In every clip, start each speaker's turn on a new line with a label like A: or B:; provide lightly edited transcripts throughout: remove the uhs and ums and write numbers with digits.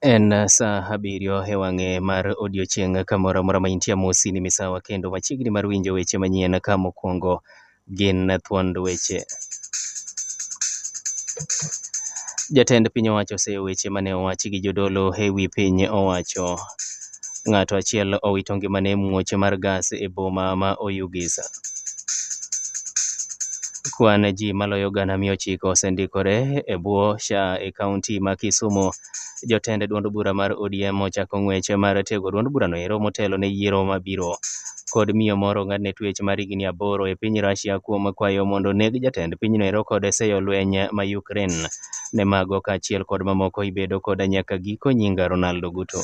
A: En sa 7 e wang'e mar odiechieng' kamoro amora ma intie amosi ni misawa kendo machiegni mar winjo weche manyien ka mokwongo gin thuond weche. Jatend piny owacho oseyo weche mane owachi gi jodolo e wi piny owacho. Ng'ato achiel owito ngimane e muoch mar gas e boma ma Oyugisa. Kwan ji maloyo 900,000 osendikore e bwo SHA e kaunti ma Kisumu. Jotend duond bura mar ODM ochako ng'wech mar tego duond burano ero motelo ne yiero mabiro. Kod miyo moro ng'adne twech mar higni 8 e piny Russia kuom kwayo mondo oneg jatend pinyno ero kod seyo lweny ma Ukraine. Ne mago kaachiel kod mamoko ibedo koda nyaka giko nyinga Ronaldo Guto.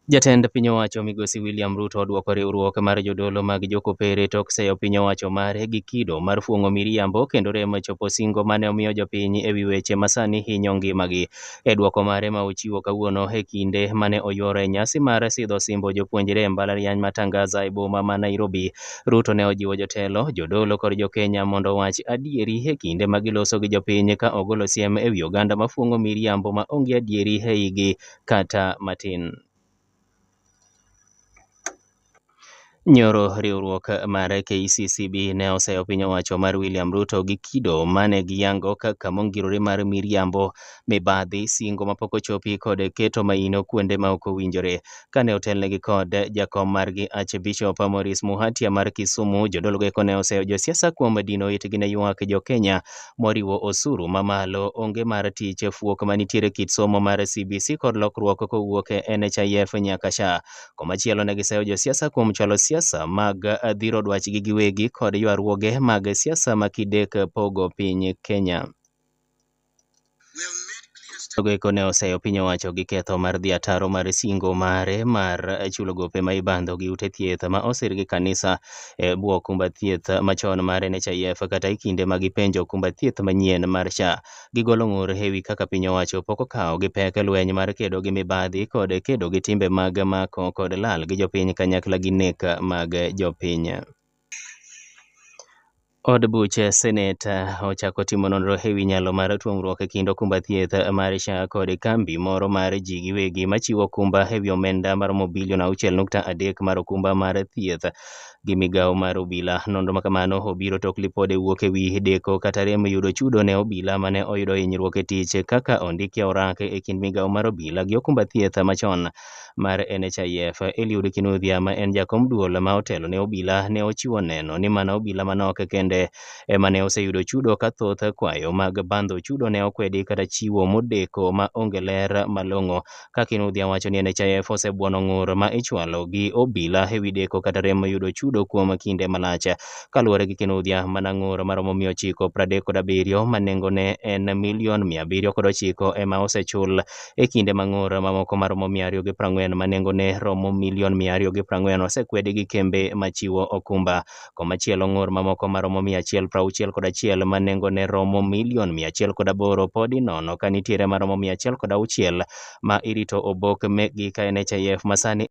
A: Jatend piny owacho migosi William Ruto odwoko riwruok mar jodolo mag jokopere tok seyo piny owacho mare gi kido mar fuong'o miriambo kendo rem chopo singo mane omiyo jopiny e wi weche masani hinyo ngimagi. E dwoko mare ma ochiwo kawuono e kinde mane oyuoro e nyasi mar sidho osimbo jopuonjre e mbalariany ma Tangaza e boma ma Nairobi, Ruto ne ojiwo jotelo, jodolo kod jokenya mondo owach adieri e kinde ma giloso gi jopiny ka ogolo siem e wi oganda ma fuong'o miriambo ma onge adieri e igi kata matin. Nyoro riwruok mar KCCB ne oseyo piny owacho mar William Ruto gi kido mane giyango kaka mongirore mar miriambo, mibadhi, singo mapok ochopi kod keto maino kuonde ma ok owinjore. Kane otelnegi kod jakom margi Archbishop Maurice Muhatia mar Kisumu, jodolo go eko ne oseyo josiasa kuom dino itgi ne ywak jokenya moriwo osuru mamalo, onge mar tich, fuok manitiere kit somo mar CBC kod lokruok kowuok e NHIF nyaka SHA. Komachielo ne giseyo josiasa kuom chwalo siasa mag dhiro dwachgi giwegi kod ywaruoge mag siasa ma kidek pogo piny Kenya. Jogo eko ne oseyo piny owacho gi ketho mar dhi ataro mar singo mare mar chulo gope ma ibandho gi ute thieth ma osir gi kanisa e bwo okumba thieth machon mar NHIF kata e kinde ma gipenjo okumba thieth manyien mar SHA. Gigolo ng'ur e wi kaka piny owacho pok okawo gi pek lweny mar kedo gi mibadhi kod kedo gi timbe mag mako kod lal gi jopiny kanyakla gi nek mag jopiny. Od buch Senet ochako timo nonro e wi nyalo mar tuomruok e kind okumba thieth mar SHA kod kambi moro mar ji giwegi machiwo okumba e wi omenda maromo bilion 6.3 mar okumba mar thieth gi migawo mar obila. Nonro ma kamano obiro tok lipode wuok e wi deko kata rem yudo chudo ne obila mane oyudo hinyruok e tich kaka ondiki orak e kind migawo mar obila gi okumba thieth machon mar NHIF. Eliud Kinuthia ma en jakom duol ma otelo ne obila ne ochiwo neno ni mana obila manok kende ema ne oseyudo chudo ka thoth kwayo mag bandho chudo ne okwedi kata chiwo modeko ma onge ler malong'o. Ka Kinuthia wacho ni NHIF osebuono ng'ur ma ichwalo gi obila e wi deko kata rem yudo chudo kuom kinde malach. Kaluwore gi Kinuthia, mana ng'ur maromo 937 ma nengone en milion 709 ema osechul e kinde ma ng'ur mamoko maromo 240 ma nengone romo milion 240 osekwedi gi kembe machiwo okumba. Komachielo, ng'ur mamoko maromo 161 ma nengone romo milion 108 podi nono ka nitiere maromo 106 ma irito obok mekgi ka NHIF masani